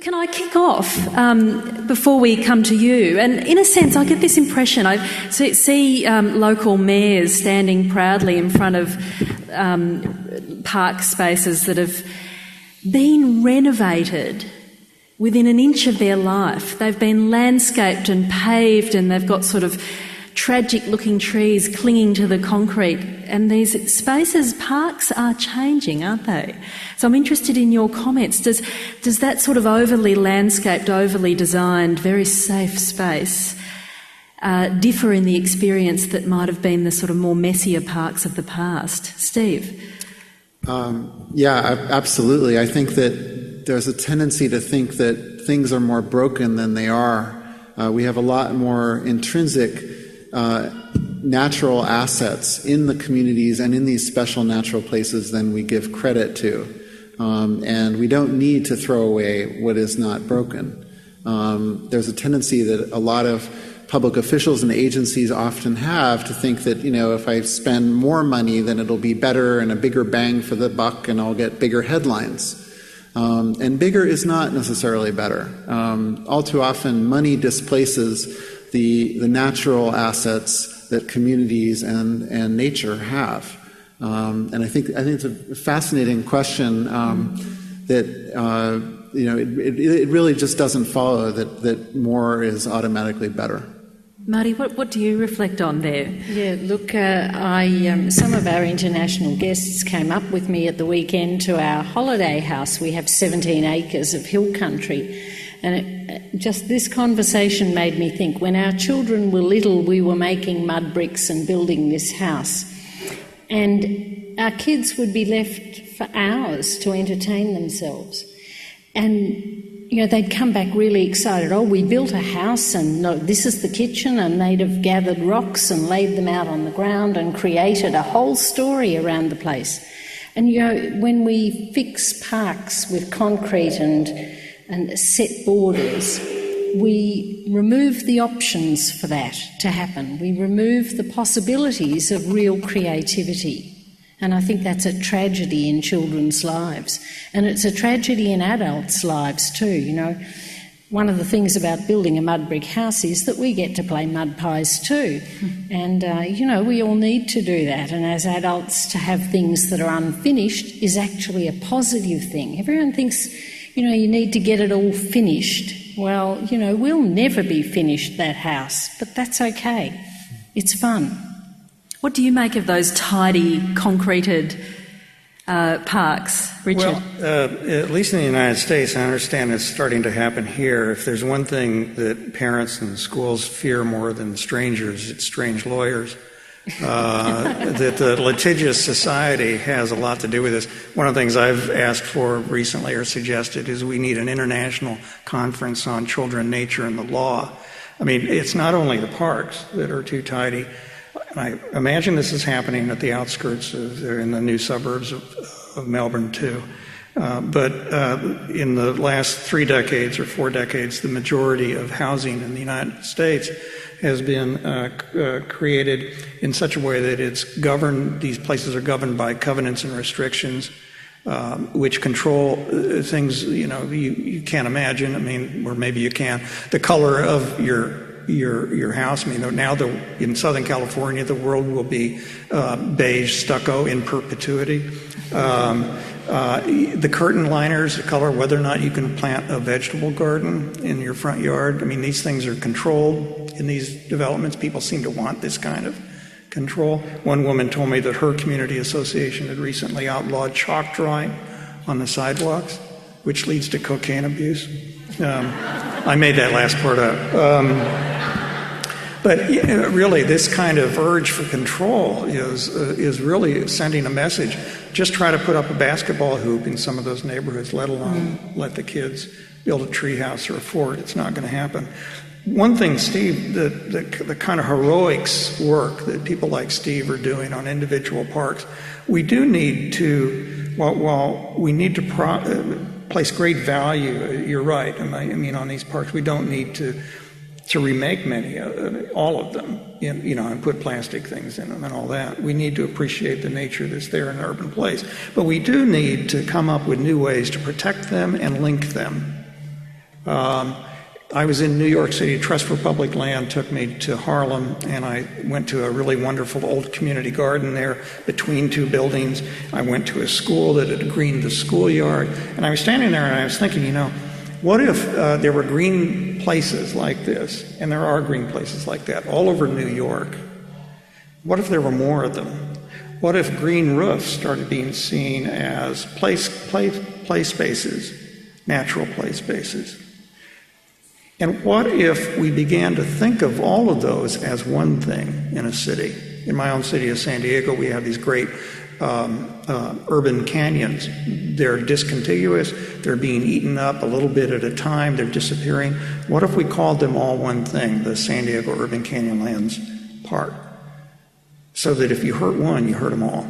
Can I kick off before we come to you? And in a sense, I get this impression. I see local mayors standing proudly in front of park spaces that have been renovated within an inch of their life. They've been landscaped and paved, and they've got sort of tragic-looking trees clinging to the concrete. And these spaces, parks are changing, aren't they? So I'm interested in your comments. Does that sort of overly landscaped, overly designed, very safe space differ in the experience that might have been the sort of more messier parks of the past? Steve? Yeah, absolutely. I think that there's a tendency to think that things are more broken than they are. We have a lot more intrinsic natural assets in the communities and in these special natural places than we give credit to. And we don't need to throw away what is not broken. There's a tendency that a lot of public officials and agencies often have to think that, if I spend more money, then it'll be better and a bigger bang for the buck and I'll get bigger headlines. And bigger is not necessarily better. All too often, money displaces the natural assets that communities and nature have. And I think it's a fascinating question that it really just doesn't follow that more is automatically better. Marty, what do you reflect on there? Yeah, look, some of our international guests came up with me at the weekend to our holiday house. We have 17 acres of hill country. And just this conversation made me think, when our children were little, we were making mud bricks and building this house. And our kids would be left for hours to entertain themselves. And they'd come back really excited. Oh, we built a house, and this is the kitchen, and they'd have gathered rocks and laid them out on the ground and created a whole story around the place. And, when we fix parks with concrete and set borders, we remove the options for that to happen. We remove the possibilities of real creativity. And I think that's a tragedy in children's lives. And it's a tragedy in adults' lives too. One of the things about building a mud brick house is that we get to play mud pies too. And, we all need to do that. And as adults, to have things that are unfinished is actually a positive thing. Everyone thinks, you need to get it all finished. Well, we'll never be finished, that house, but that's okay. It's fun. What do you make of those tidy, concreted parks, Richard? Well, at least in the United States, I understand it's starting to happen here. If there's one thing that parents and schools fear more than strangers, it's strange lawyers. That the litigious society has a lot to do with this. One of the things I've asked for recently or suggested is we need an international conference on children, nature, and the law. I mean, it's not only the parks that are too tidy. I imagine this is happening at the outskirts in the new suburbs of Melbourne too. But in the last 3 decades or 4 decades, the majority of housing in the United States has been created in such a way that it's governed, these places are governed by covenants and restrictions, which control things, you can't imagine. I mean, or maybe you can. The color of your house. I mean, now in Southern California, the world will be beige stucco in perpetuity. The curtain liners, the color, whether or not you can plant a vegetable garden in your front yard. I mean, these things are controlled in these developments. People seem to want this kind of control. One woman told me that her community association had recently outlawed chalk drawing on the sidewalks, which leads to cocaine abuse. I made that last part up. But really, this kind of urge for control is really sending a message. Just try to put up a basketball hoop in some of those neighborhoods, let alone let the kids build a tree house or a fort. It's not going to happen. One thing, Steve, the kind of heroics work that people like Steve are doing on individual parks, we do need to, while we need to place great value, you're right, I mean, on these parks, we don't need to remake all of them, and put plastic things in them and all that. We need to appreciate the nature that's there in an urban place. But we do need to come up with new ways to protect them and link them. I was in New York City. Trust for Public Land took me to Harlem, and I went to a really wonderful old community garden there between two buildings. I went to a school that had greened the schoolyard, and I was standing there and I was thinking, what if there were green places like this, and there are green places like that all over New York? What if there were more of them? What if green roofs started being seen as play spaces, natural play spaces? And what if we began to think of all of those as one thing in a city? In my own city of San Diego, we have these great urban canyons. They're discontiguous, they're being eaten up a little bit at a time, they're disappearing. What if we called them all one thing, the San Diego Urban Canyonlands Park? So that if you hurt one, you hurt them all.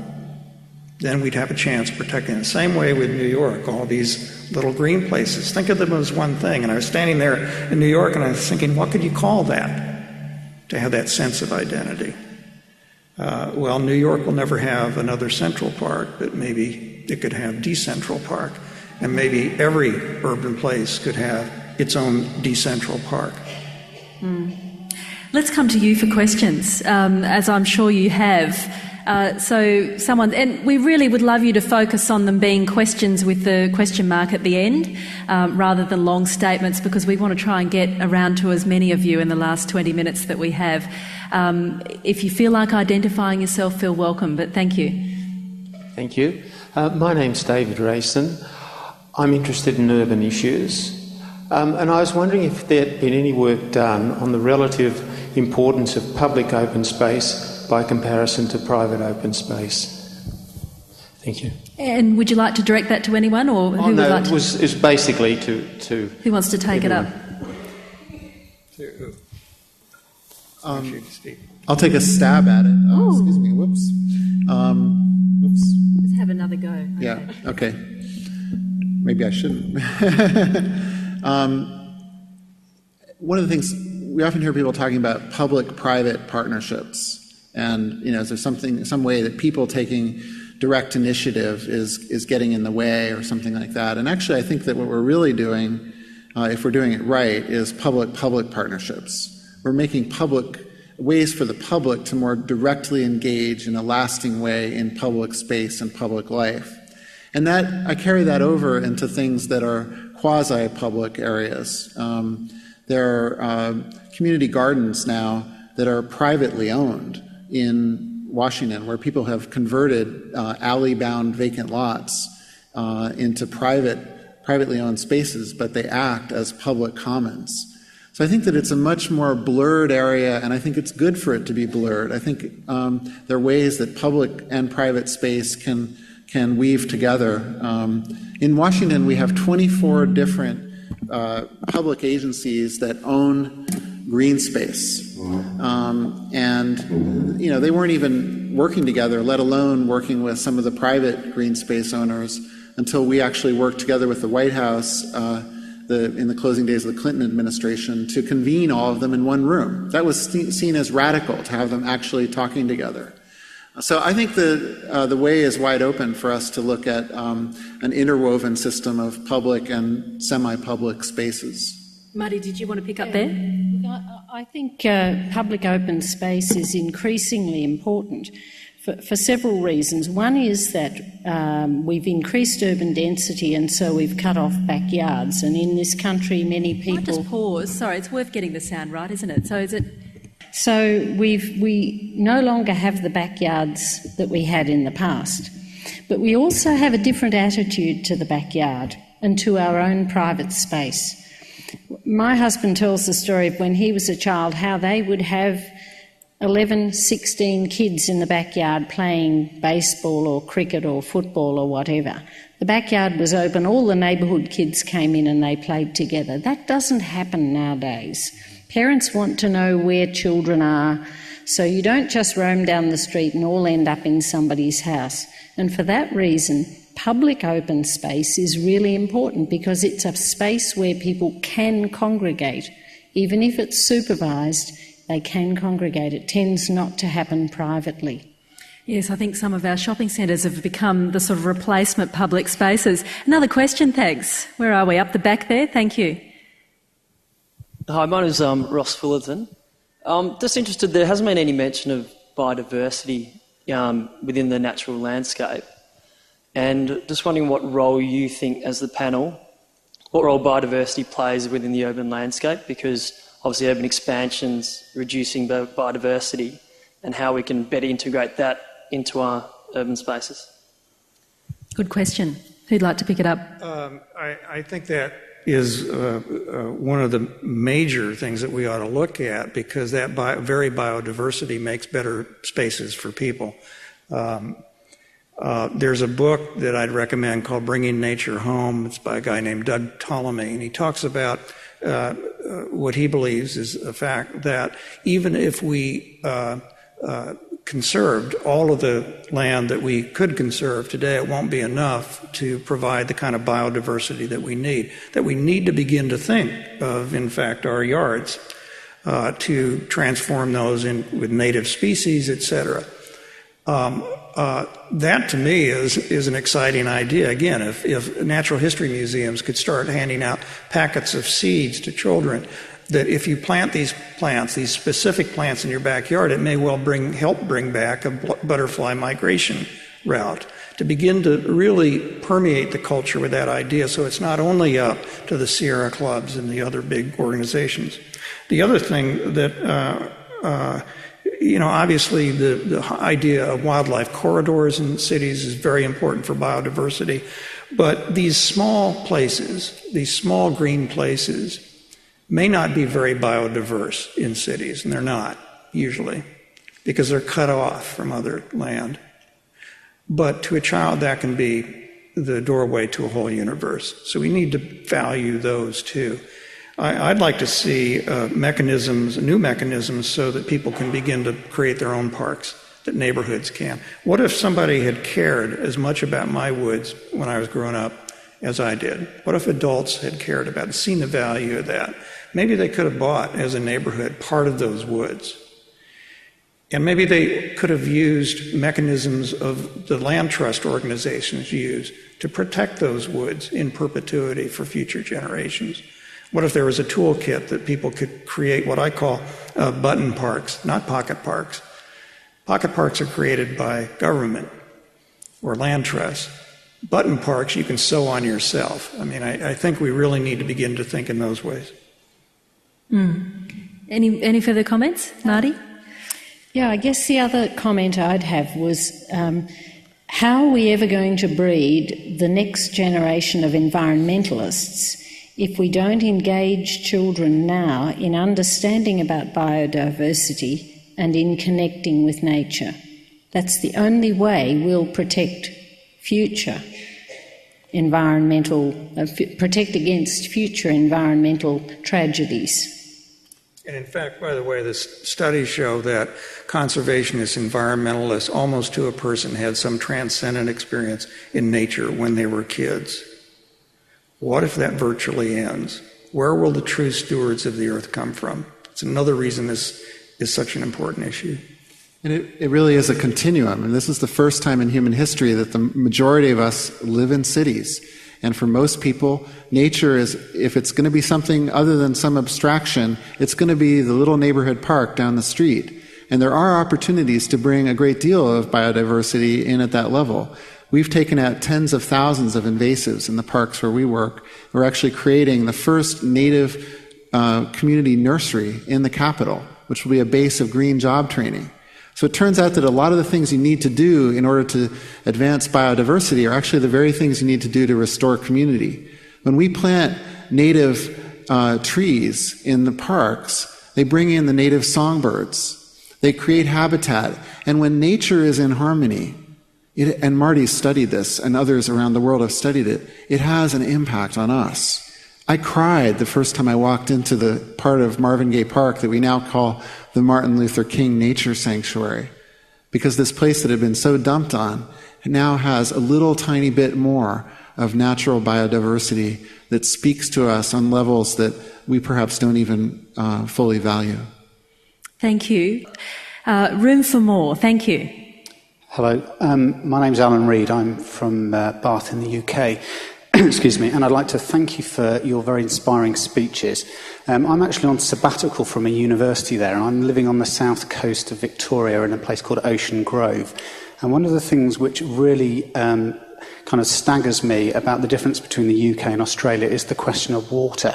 Then we'd have a chance of protecting. The same way with New York, all these little green places. Think of them as one thing. And I was standing there in New York and I was thinking, what could you call that to have that sense of identity? Well, New York will never have another Central Park, but maybe it could have Decentral Park. And maybe every urban place could have its own decentral park. Let's come to you for questions, as I'm sure you have. And we really would love you to focus on them being questions with the question mark at the end, rather than long statements, because we want to try and get around to as many of you in the last 20 minutes that we have. If you feel like identifying yourself, feel welcome, but thank you. Thank you. My name's David Rayson. I'm interested in urban issues, and I was wondering if there had been any work done on the relative importance of public open space by comparison to private open space. Thank you. And would you like to direct that to anyone, or who would like to? It was basically to who wants to take everyone. It up? I'll take a stab at it. Excuse me. Whoops. Whoops. Let's have another go. Okay. Yeah. Okay. Maybe I shouldn't. One of the things we often hear people talking about public-private partnerships, and is there some way that people taking direct initiative is getting in the way or something like that? And actually, I think that what we're really doing, if we're doing it right, is public-public partnerships. We're making public ways for the public to more directly engage in a lasting way in public space and public life. And that I carry that over into things that are quasi-public areas. There are community gardens now that are privately owned in Washington, where people have converted alley-bound vacant lots into privately owned spaces, but they act as public commons. So I think that it's a much more blurred area, and I think it's good for it to be blurred. I think there are ways that public and private space can weave together. In Washington, we have 24 different public agencies that own green space. And they weren't even working together, let alone working with some of the private green space owners, until we actually worked together with the White House in the closing days of the Clinton administration to convene all of them in one room. That was seen as radical, to have them actually talking together. So I think the way is wide open for us to look at an interwoven system of public and semi-public spaces. Marty, did you want to pick up there? I think public open space is increasingly important for several reasons. One is that we've increased urban density, and so we've cut off backyards. And in this country, many people... I'll just pause. Sorry, it's worth getting the sound right, isn't it? So we no longer have the backyards that we had in the past. But we also have a different attitude to the backyard and to our own private space. My husband tells the story of when he was a child, how they would have 11, 16 kids in the backyard playing baseball or cricket or football or whatever. The backyard was open, all the neighbourhood kids came in and they played together. That doesn't happen nowadays. Parents want to know where children are, so you don't just roam down the street and all end up in somebody's house. And for that reason, public open space is really important, because it's a space where people can congregate. Even if it's supervised, they can congregate. It tends not to happen privately. Yes, I think some of our shopping centres have become the sort of replacement public spaces. Another question, thanks. Where are we? Up the back there? Thank you. Hi, my name is Ross Fullerton. Just interested, there hasn't been any mention of biodiversity within the natural landscape. And just wondering what role you think, as the panel, what role biodiversity plays within the urban landscape, because obviously urban expansion's reducing biodiversity, and how we can better integrate that into our urban spaces. Good question. Who'd like to pick it up? I think that is one of the major things that we ought to look at, because that very biodiversity makes better spaces for people. There's a book that I'd recommend called Bringing Nature Home. It's by a guy named Doug Ptolemy, and he talks about what he believes is a fact that even if we conserved all of the land that we could conserve today, it won't be enough to provide the kind of biodiversity that we need to begin to think of, in fact, our yards, to transform those with native species, etc. That to me is an exciting idea. Again, if natural history museums could start handing out packets of seeds to children, that if you plant these plants, these specific plants in your backyard, it may well help bring back a butterfly migration route, to begin to really permeate the culture with that idea, so it's not only up to the Sierra Clubs and the other big organizations. The other thing that obviously the idea of wildlife corridors in cities is very important for biodiversity, but these small places, these small green places, may not be very biodiverse in cities, and they're not, usually, because they're cut off from other land. But to a child, that can be the doorway to a whole universe. So we need to value those too. I'd like to see new mechanisms, so that people can begin to create their own parks, that neighborhoods can. What if somebody had cared as much about my woods when I was growing up as I did? What if adults had cared about it, seen the value of that? Maybe they could have bought, as a neighborhood, part of those woods. And maybe they could have used mechanisms of the land trust organizations use to protect those woods in perpetuity for future generations. What if there was a toolkit that people could create what I call button parks, not pocket parks? Pocket parks are created by government or land trusts. Button parks you can sew on yourself. I mean, I think we really need to begin to think in those ways. Any further comments, Marty? Yeah, I guess the other comment I'd have was, how are we ever going to breed the next generation of environmentalists if we don't engage children now in understanding about biodiversity and in connecting with nature? That's the only way we'll protect future protect against future environmental tragedies. And in fact, by the way, the studies show that conservationists, environmentalists, almost to a person, had some transcendent experience in nature when they were kids. What if that virtually ends? Where will the true stewards of the earth come from? It's another reason this is such an important issue. And it really is a continuum. And this is the first time in human history that the majority of us live in cities. And for most people, nature is, if it's going to be something other than some abstraction, it's going to be the little neighborhood park down the street. And there are opportunities to bring a great deal of biodiversity in at that level. We've taken out tens of thousands of invasives in the parks where we work. We're actually creating the first native community nursery in the capital, which will be a base of green job training. So it turns out that a lot of the things you need to do in order to advance biodiversity are actually the very things you need to do to restore community. When we plant native trees in the parks, they bring in the native songbirds. They create habitat. And when nature is in harmony, and Marty's studied this, and others around the world have studied it, it has an impact on us. I cried the first time I walked into the part of Marvin Gaye Park that we now call the Martin Luther King Nature Sanctuary, because this place that had been so dumped on now has a little tiny bit more of natural biodiversity that speaks to us on levels that we perhaps don't even fully value. Thank you. Room for more. Thank you. Hello, my name's Alan Reid. I'm from Bath in the UK. excuse me, and I'd like to thank you for your very inspiring speeches. I'm actually on sabbatical from a university there, and I'm living on the south coast of Victoria in a place called Ocean Grove. And one of the things which really kind of staggers me about the difference between the UK and Australia is the question of water.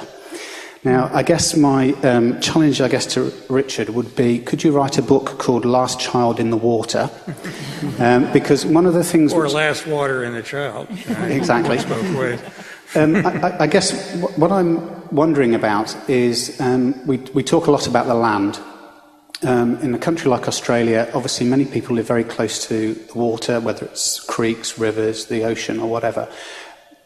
Now, I guess my challenge, to Richard would be, could you write a book called Last Child in the Water? Because one of the things... Or Last Water in the Child. Exactly. Both ways. I guess what I'm wondering about is we talk a lot about the land. In a country like Australia, obviously many people live very close to the water, whether it's creeks, rivers, the ocean or whatever.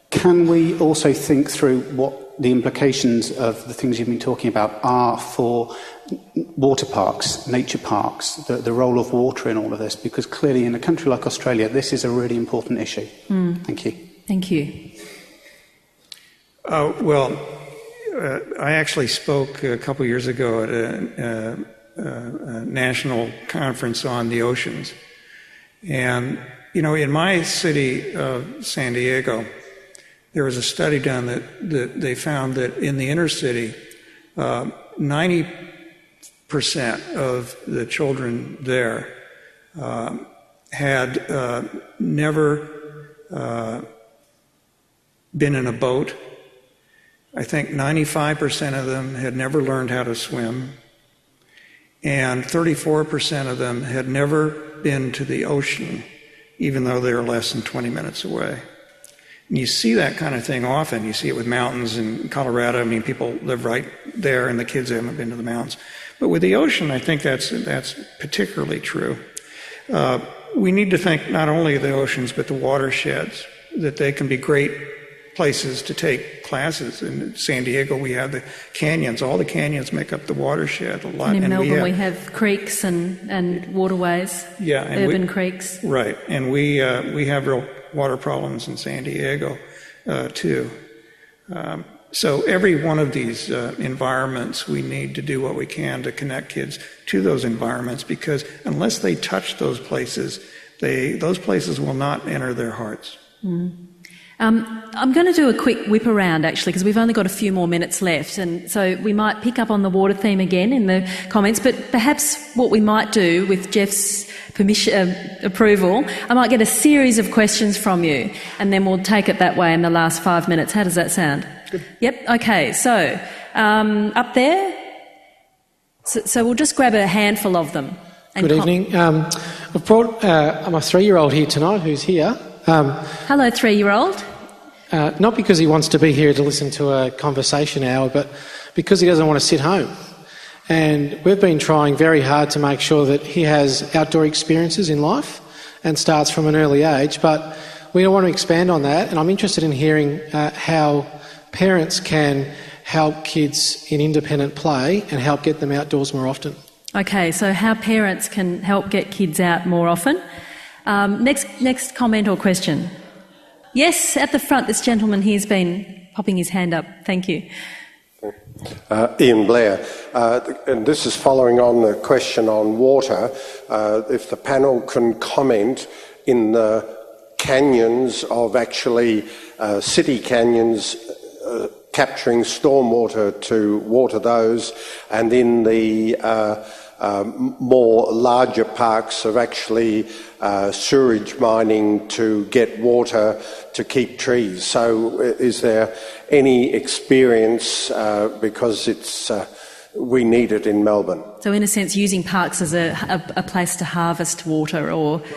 Can we also think through what the implications of the things you've been talking about are for water parks, nature parks, the role of water in all of this? Because clearly in a country like Australia, this is a really important issue. Thank you. Thank you. I actually spoke a couple of years ago at a national conference on the oceans. And, in my city of San Diego, there was a study done that they found that in the inner city, 90% of the children there had never been in a boat. I think 95% of them had never learned how to swim, and 34% of them had never been to the ocean, even though they were less than 20 minutes away. And you see that kind of thing often. You see it with mountains in Colorado. I mean, people live right there, and the kids haven't been to the mountains. But with the ocean, I think that's particularly true. We need to think not only of the oceans, but the watersheds, that they can be great places to take classes. In San Diego, we have the canyons. All the canyons make up the watershed a lot. And in Melbourne, we have creeks and waterways, urban creeks. Right, and we have real water problems in San Diego, too. So every one of these environments, we need to do what we can to connect kids to those environments, because unless they touch those places will not enter their hearts. I'm going to do a quick whip around, actually, because we've only got a few more minutes left, and so we might pick up on the water theme again in the comments, but perhaps what we might do, with Jeff's approval, I might get a series of questions from you, and then we'll take it that way in the last 5 minutes. How does that sound? Good. Yep, okay, so up there, so we'll just grab a handful of them. Good evening. I've brought my 3-year-old here tonight, who's here. Hello, 3-year-old. Not because he wants to be here to listen to a conversation hour, but because he doesn't want to sit home. And we've been trying very hard to make sure that he has outdoor experiences in life and starts from an early age, but we don't want to expand on that. And I'm interested in hearing how parents can help kids in independent play and help get them outdoors more often. Okay, so how parents can help get kids out more often. Next comment or question. Yes, at the front, this gentleman here's been popping his hand up. Thank you. Ian Blair, and this is following on the question on water. If the panel can comment in the canyons of actually city canyons, capturing stormwater to water those, and in the more larger parks of actually sewage mining to get water to keep trees. So is there any experience, because it's we need it in Melbourne? So in a sense, using parks as a place to harvest water, or... Well, to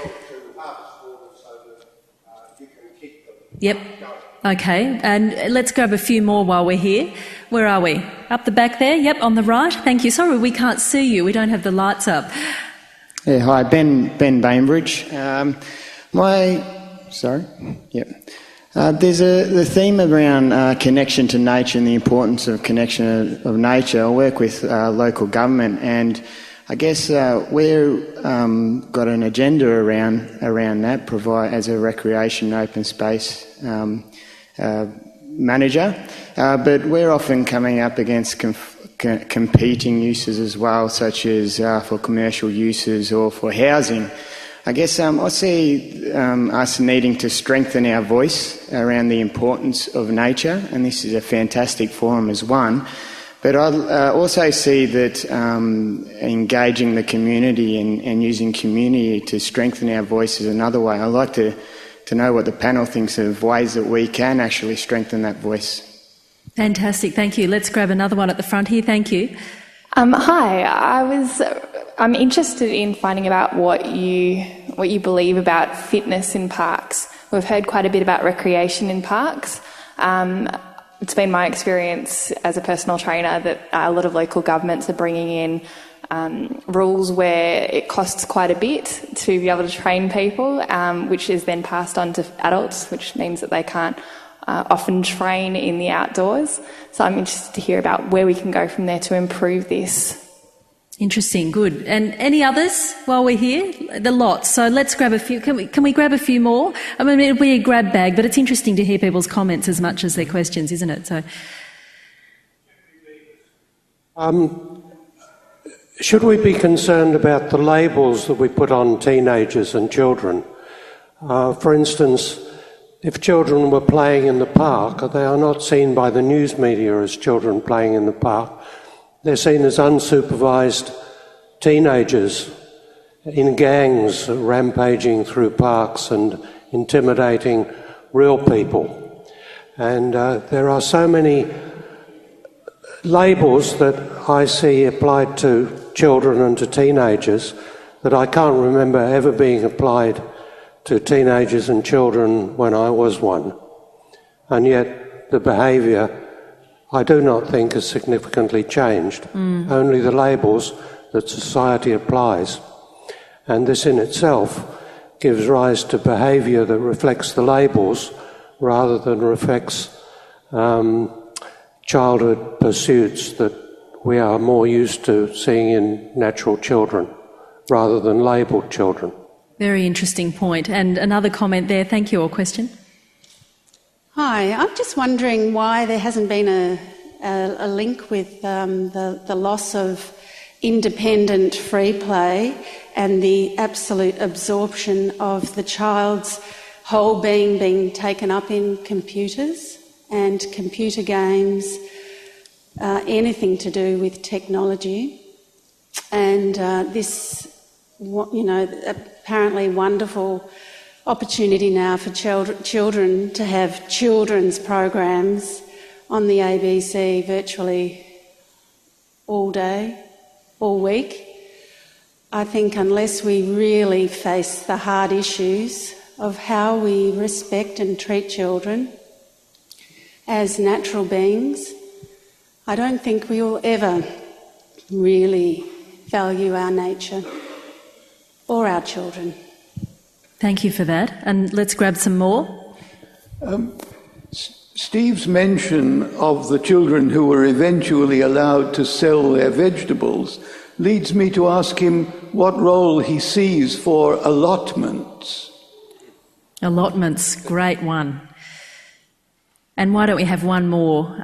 harvest water so that you can keep them. Yep. Okay, and let's grab a few more while we're here. Where are we? Up the back there? Yep, on the right. Thank you. Sorry, we can't see you. We don't have the lights up. Yeah, hi, Ben Bainbridge. There's the theme around connection to nature and the importance of connection of nature. I work with local government, and I guess we've got an agenda around that, provide as a recreation open space manager, but we're often coming up against competing uses as well, such as for commercial uses or for housing. I guess I see us needing to strengthen our voice around the importance of nature, and this is a fantastic forum as one. But I also see that engaging the community and using community to strengthen our voice is another way. I'd like to know what the panel thinks of ways that we can actually strengthen that voice. Fantastic, thank you. Let's grab another one at the front here. Thank you. Hi, I'm interested in finding about what you believe about fitness in parks. We've heard quite a bit about recreation in parks. It's been my experience as a personal trainer that a lot of local governments are bringing in rules where it costs quite a bit to be able to train people, which is then passed on to adults, which means that they can't often train in the outdoors. So I'm interested to hear about where we can go from there to improve this. Interesting, good. And any others while we're here? The lot. So let's grab a few. Can we grab a few more? I mean, it'll be a grab bag, but it's interesting to hear people's comments as much as their questions, isn't it? So, should we be concerned about the labels that we put on teenagers and children? For instance, if children were playing in the park, they are not seen by the news media as children playing in the park. They're seen as unsupervised teenagers in gangs rampaging through parks and intimidating real people. And there are so many labels that I see applied to children and to teenagers that I can't remember ever being applied to teenagers and children when I was one. And yet the behaviour I do not think has significantly changed, only the labels that society applies. And this in itself gives rise to behaviour that reflects the labels rather than reflects childhood pursuits that we are more used to seeing in natural children rather than labelled children. very interesting point. And another comment there. Thank you, or question? Hi, I'm just wondering why there hasn't been a link with the loss of independent free play and the absolute absorption of the child's whole being taken up in computers and computer games, anything to do with technology. And this, apparently wonderful opportunity now for children to have children's programs on the ABC virtually all day, all week. I think unless we really face the hard issues of how we respect and treat children as natural beings, I don't think we will ever really value our nature or our children. Thank you for that. And let's grab some more. Steve's mention of the children who were eventually allowed to sell their vegetables leads me to ask him what role he sees for allotments. Allotments, great one. And why don't we have one more?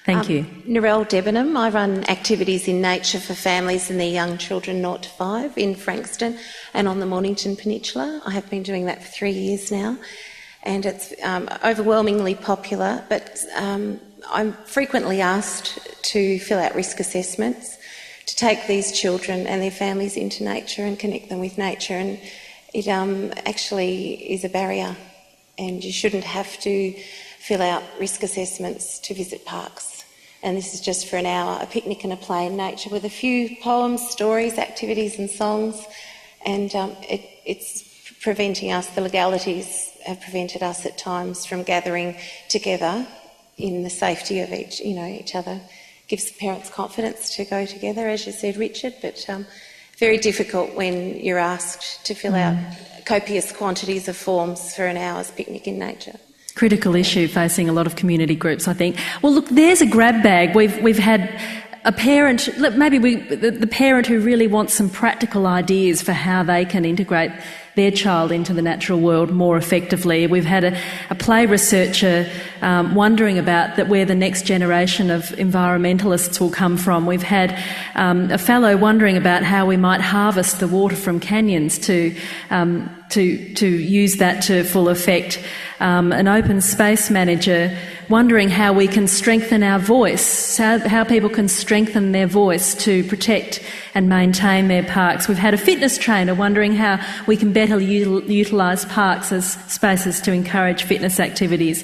Thank you. Narelle Debenham. I run activities in nature for families and their young children 0 to 5 in Frankston and on the Mornington Peninsula. I have been doing that for 3 years now, and it's overwhelmingly popular, but I'm frequently asked to fill out risk assessments to take these children and their families into nature and connect them with nature, and it actually is a barrier, and you shouldn't have to fill out risk assessments to visit parks. And this is just for an hour, a picnic and a play in nature with a few poems, stories, activities and songs. And it's preventing us, the legalities have prevented us at times from gathering together in the safety of each other. Gives parents confidence to go together, as you said, Richard, but very difficult when you're asked to fill out copious quantities of forms for an hour's picnic in nature. Critical issue facing a lot of community groups, I think. Well, look, there's a grab bag. We've had a parent, the parent who really wants some practical ideas for how they can integrate their child into the natural world more effectively. We've had a play researcher wondering about where the next generation of environmentalists will come from. We've had a fellow wondering about how we might harvest the water from canyons to use that to full effect. An open space manager wondering how we can strengthen our voice, how people can strengthen their voice to protect and maintain their parks. We've had a fitness trainer wondering how we can better utilise parks as spaces to encourage fitness activities.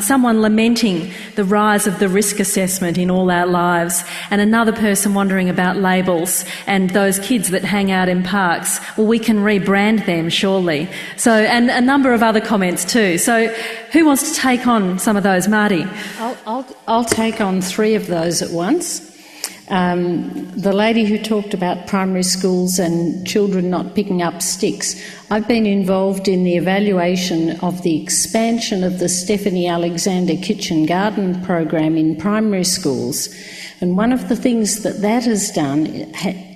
Someone lamenting the rise of the risk assessment in all our lives, and another person wondering about labels and those kids that hang out in parks. Well, we can rebrand them, surely. So, and a number of other comments too. So, who wants to take on some of those, Marty? I'll take on three of those at once. The lady who talked about primary schools and children not picking up sticks. I've been involved in the evaluation of the expansion of the Stephanie Alexander Kitchen Garden program in primary schools. And one of the things that has done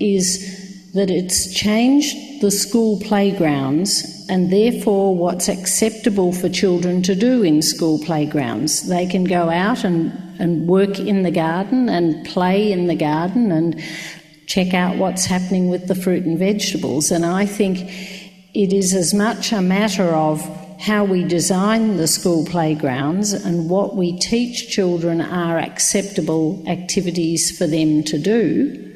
is that it's changed the school playgrounds and therefore what's acceptable for children to do in school playgrounds. They can go out and work in the garden and play in the garden and check out what's happening with the fruit and vegetables. And I think it is as much a matter of how we design the school playgrounds and what we teach children are acceptable activities for them to do,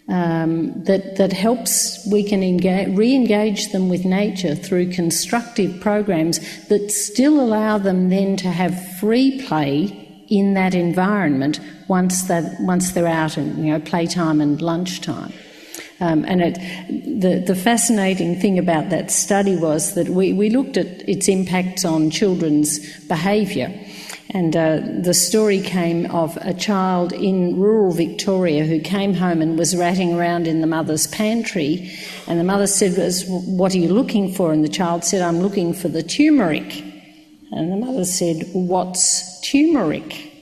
that helps. We can re-engage them with nature through constructive programs that still allow them then to have free play in that environment once they're out and playtime and lunchtime. The fascinating thing about that study was that we looked at its impacts on children's behaviour. And the story came of a child in rural Victoria who came home and was ratting around in the mother's pantry. And the mother said, "What are you looking for?" And the child said, "I'm looking for the turmeric." And the mother said, "What's turmeric?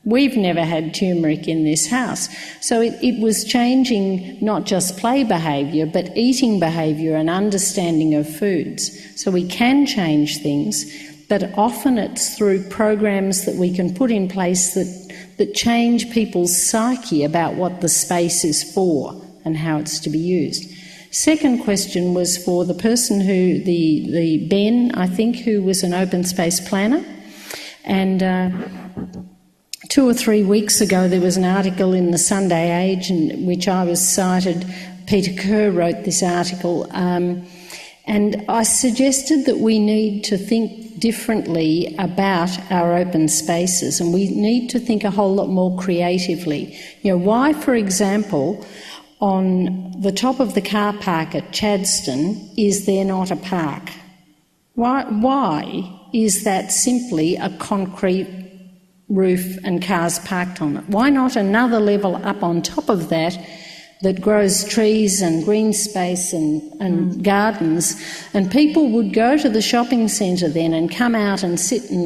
We've never had turmeric in this house." So it was changing not just play behaviour, but eating behaviour and understanding of foods. So we can change things, but often it's through programs that we can put in place that change people's psyche about what the space is for and how it's to be used. Second question was for the person the Ben, I think, who was an open space planner. And 2 or 3 weeks ago there was an article in the Sunday Age in which I was cited. Peter Kerr wrote this article, and I suggested that we need to think differently about our open spaces, and we need to think a whole lot more creatively. Why, for example, on the top of the car park at Chadstone is there not a park? Why is that simply a concrete roof and cars parked on it? Why not another level up on top of that grows trees and green space and gardens, and people would go to the shopping centre then and come out and sit in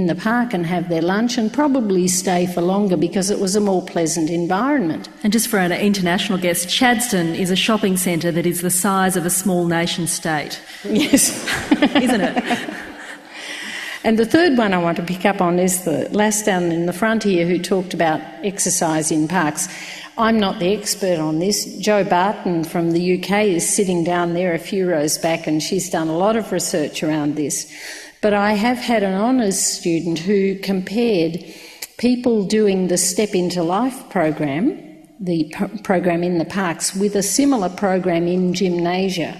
the park and have their lunch and probably stay for longer because it was a more pleasant environment. And just for our international guests, Chadstone is a shopping centre that is the size of a small nation state. Yes. Isn't it? And the third one I want to pick up on is the lass down in the front here who talked about exercise in parks. I'm not the expert on this. Jo Barton from the UK is sitting down there a few rows back, and she's done a lot of research around this. But I have had an honours student who compared people doing the Step Into Life program, the program in the parks, with a similar program in gymnasia,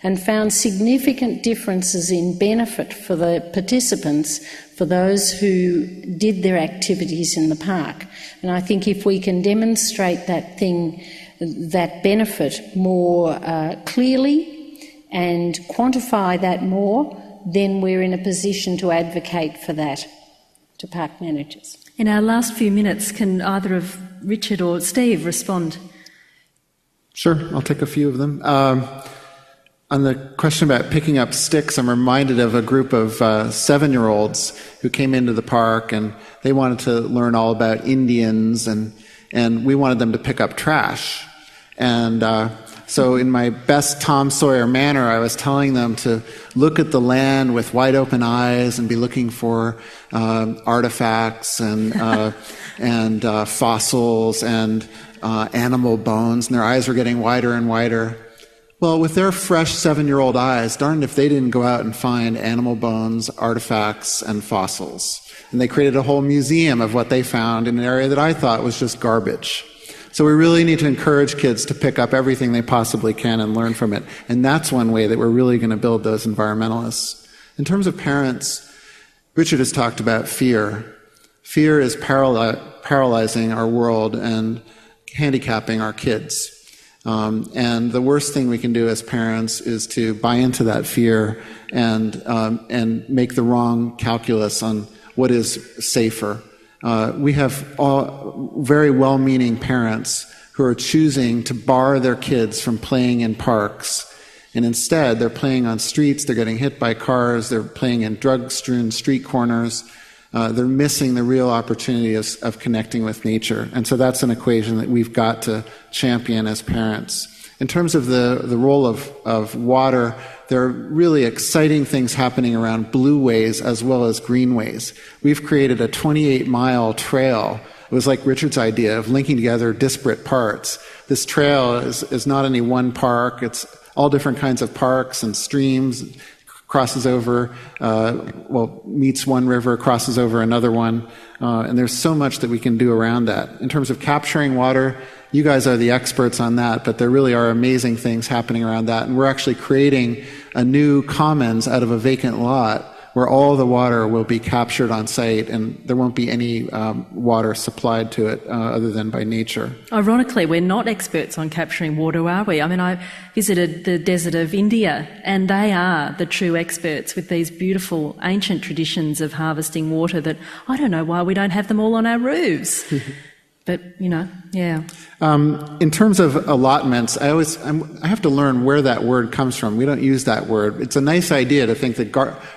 and found significant differences in benefit for the participants for those who did their activities in the park. And I think if we can demonstrate that benefit more clearly and quantify that more, then we're in a position to advocate for that to park managers. In our last few minutes, can either of Richard or Steve respond? Sure, I'll take a few of them. On the question about picking up sticks, I'm reminded of a group of 7-year-olds who came into the park, and they wanted to learn all about Indians, and we wanted them to pick up trash. And So in my best Tom Sawyer manner, I was telling them to look at the land with wide open eyes and be looking for artifacts and fossils and animal bones, and their eyes were getting wider and wider. Well, with their fresh 7-year-old eyes, darned if they didn't go out and find animal bones, artifacts, and fossils. And they created a whole museum of what they found in an area that I thought was just garbage. So we really need to encourage kids to pick up everything they possibly can and learn from it. And that's one way that we're really going to build those environmentalists. In terms of parents, Richard has talked about fear. Fear is paralyzing our world and handicapping our kids. And the worst thing we can do as parents is to buy into that fear and make the wrong calculus on what is safer. We have very well-meaning parents who are choosing to bar their kids from playing in parks. And instead, they're playing on streets, they're getting hit by cars, they're playing in drug-strewn street corners. They're missing the real opportunity of connecting with nature. And so that's an equation that we've got to champion as parents. In terms of the role of water, there are really exciting things happening around blueways as well as greenways. We've created a 28-mile trail. It was like Richard's idea of linking together disparate parts. This trail is not any one park. It's all different kinds of parks and streams, crosses over, meets one river, crosses over another one. And there's so much that we can do around that. In terms of capturing water, you guys are the experts on that, but there really are amazing things happening around that. And we're actually creating a new commons out of a vacant lot where all the water will be captured on site and there won't be any water supplied to it other than by nature. Ironically, we're not experts on capturing water, are we? I mean, I visited the desert of India and they are the true experts with these beautiful ancient traditions of harvesting water that I don't know why we don't have them all on our roofs. But, yeah. In terms of allotments, I have to learn where that word comes from. We don't use that word. It's a nice idea to think that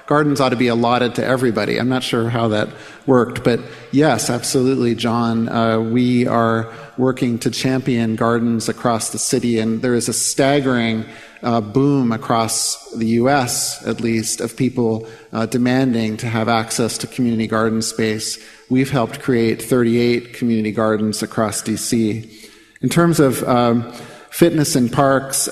gardens ought to be allotted to everybody. I'm not sure how that worked, but yes, absolutely, John. We are working to champion gardens across the city, and there is a staggering boom across the U.S., at least, of people demanding to have access to community garden space. We've helped create 38 community gardens across D.C. In terms of fitness in parks,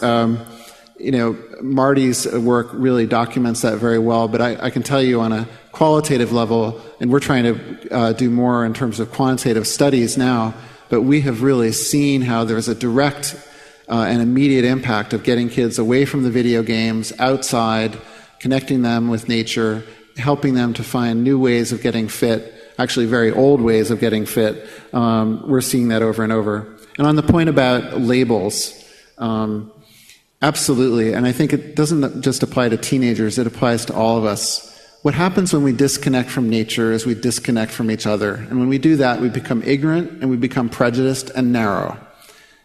Marty's work really documents that very well, but I can tell you on a qualitative level, and we're trying to do more in terms of quantitative studies now, but we have really seen how there's a direct and immediate impact of getting kids away from the video games, outside, connecting them with nature, helping them to find new ways of getting fit, actually very old ways of getting fit. We're seeing that over and over. And on the point about labels, absolutely, and I think it doesn't just apply to teenagers, it applies to all of us. What happens when we disconnect from nature is we disconnect from each other. And when we do that, we become ignorant and we become prejudiced and narrow.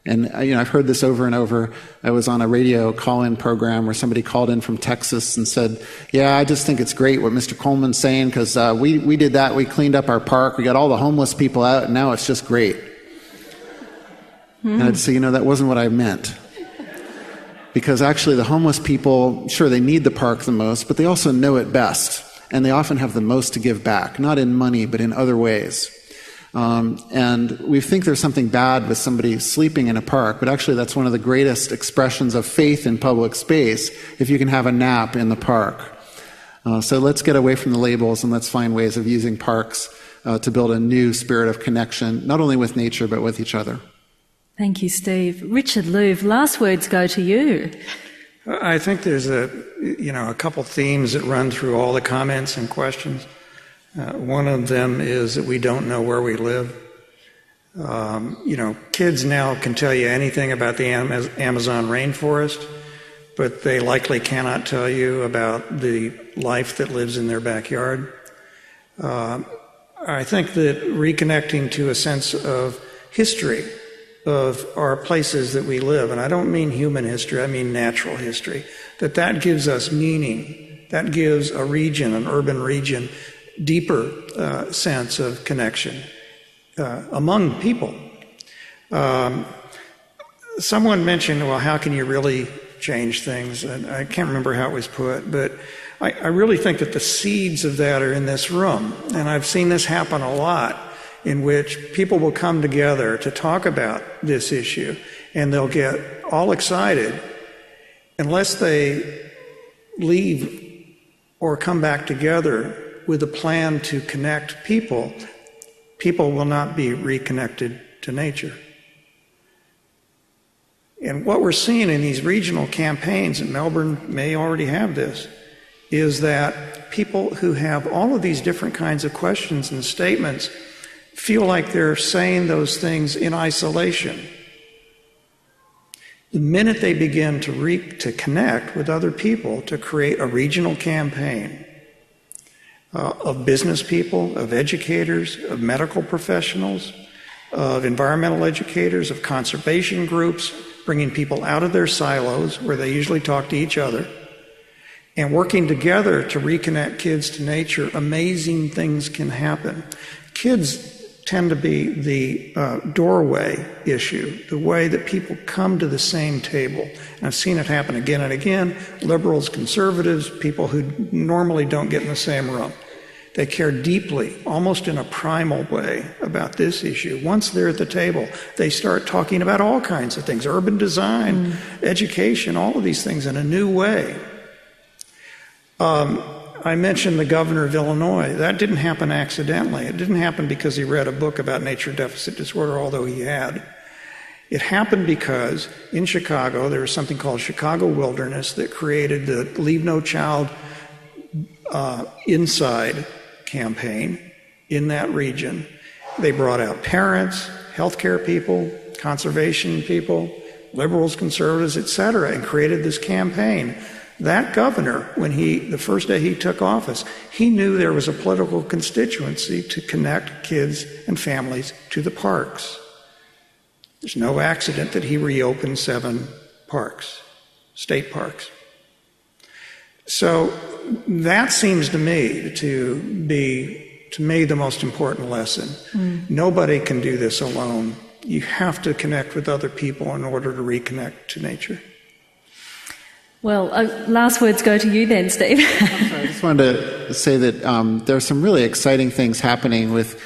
And I've heard this over and over. I was on a radio call-in program where somebody called in from Texas and said, "Yeah, I just think it's great what Mr. Coleman's saying because we did that. We cleaned up our park. We got all the homeless people out, and now it's just great." And I'd say, that wasn't what I meant. Because actually the homeless people, sure, they need the park the most, but they also know it best. And they often have the most to give back, not in money, but in other ways. And we think there's something bad with somebody sleeping in a park, but actually that's one of the greatest expressions of faith in public space, if you can have a nap in the park. So let's get away from the labels and let's find ways of using parks to build a new spirit of connection, not only with nature, but with each other. Thank you, Steve. Richard Louv, last words go to you. I think there's a couple themes that run through all the comments and questions. One of them is that we don't know where we live. Kids now can tell you anything about the Amazon rainforest, but they likely cannot tell you about the life that lives in their backyard. I think that reconnecting to a sense of history of our places that we live, and I don't mean human history, I mean natural history, that gives us meaning. That gives a region, an urban region, deeper sense of connection among people. someone mentioned, well, how can you really change things? And I can't remember how it was put, but I really think that the seeds of that are in this room. And I've seen this happen a lot, in which people will come together to talk about this issue, and they'll get all excited. Unless they leave or come back together with a plan to connect people, people will not be reconnected to nature. And what we're seeing in these regional campaigns, and Melbourne may already have this, is that people who have all of these different kinds of questions and statements feel like they're saying those things in isolation. The minute they begin to connect with other people, to create a regional campaign of business people, of educators, of medical professionals, of environmental educators, of conservation groups, bringing people out of their silos where they usually talk to each other, and working together to reconnect kids to nature, amazing things can happen. Kids tend to be the doorway issue, the way that people come to the same table. And I've seen it happen again and again. Liberals, conservatives, people who normally don't get in the same room. They care deeply, almost in a primal way, about this issue. Once they're at the table, they start talking about all kinds of things, urban design, education, all of these things in a new way. I mentioned the governor of Illinois. That didn't happen accidentally. It didn't happen because he read a book about nature deficit disorder, although he had. It happened because in Chicago, there was something called Chicago Wilderness that created the Leave No Child Inside campaign in that region. They brought out parents, healthcare people, conservation people, liberals, conservatives, etc., and created this campaign. That governor, the first day he took office, he knew there was a political constituency to connect kids and families to the parks. There's no accident that he reopened 7 parks, state parks. So that seems to me to be, the most important lesson. Nobody can do this alone. You have to connect with other people in order to reconnect to nature. Well, last words go to you then, Steve. I just wanted to say that there are some really exciting things happening with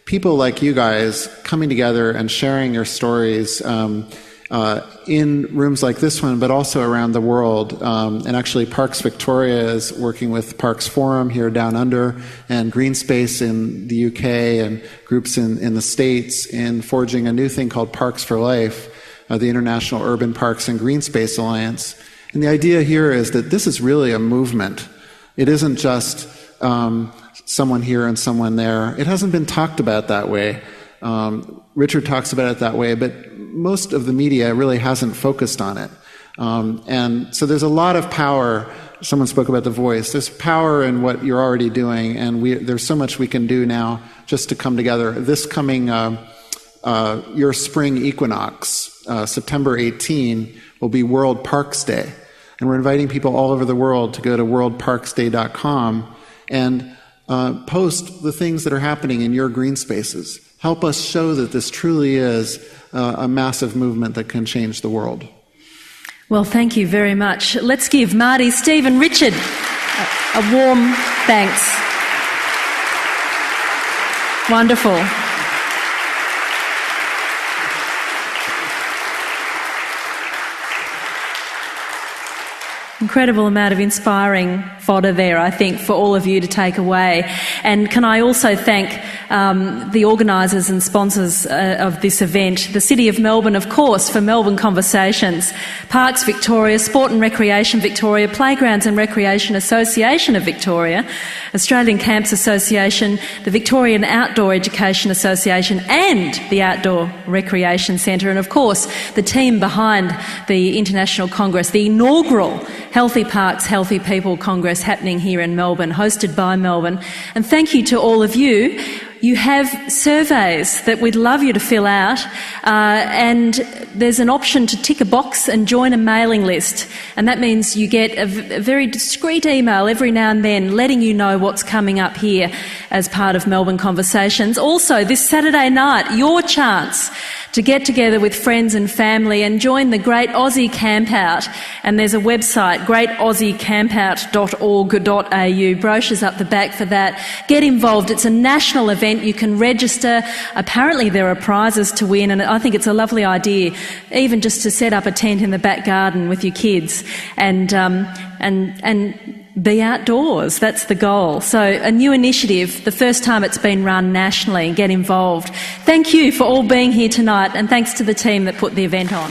people like you guys coming together and sharing your stories in rooms like this one, but also around the world. And actually, Parks Victoria is working with Parks Forum here down under, and Green Space in the UK, and groups in the States in forging a new thing called Parks for Life, the International Urban Parks and Green Space Alliance. And the idea here is that this is really a movement. It isn't just someone here and someone there. It hasn't been talked about that way. Richard talks about it that way, but most of the media really hasn't focused on it. And so there's a lot of power. Someone spoke about The Voice. There's power in what you're already doing, and there's so much we can do now just to come together. This coming your spring equinox, September 18, will be World Parks Day. And we're inviting people all over the world to go to worldparksday.com and post the things that are happening in your green spaces. Help us show that this truly is a massive movement that can change the world. Well, thank you very much. Let's give Marty, Steve and Richard a warm thanks. Wonderful. Incredible amount of inspiring fodder there, I think, for all of you to take away. And can I also thank the organisers and sponsors of this event, the City of Melbourne, of course, for Melbourne Conversations, Parks Victoria, Sport and Recreation Victoria, Playgrounds and Recreation Association of Victoria, Australian Camps Association, the Victorian Outdoor Education Association and the Outdoor Recreation Centre, and of course the team behind the International Congress, the inaugural Healthy Parks, Healthy People Congress happening here in Melbourne, hosted by Melbourne. And thank you to all of you. you have surveys that we'd love you to fill out, and there's an option to tick a box and join a mailing list, and that means you get a very discreet email every now and then letting you know what's coming up here as part of Melbourne Conversations. Also, this Saturday night, your chance to get together with friends and family and join the Great Aussie Camp Out. And there's a website, greataussiecampout.org.au. Brochures up the back for that. Get involved. It's a national event. You can register. Apparently there are prizes to win, and I think it's a lovely idea, even just to set up a tent in the back garden with your kids and be outdoors. That's the goal. So a new initiative, the first time it's been run nationally. Get involved. Thank you for all being here tonight, and thanks to the team that put the event on.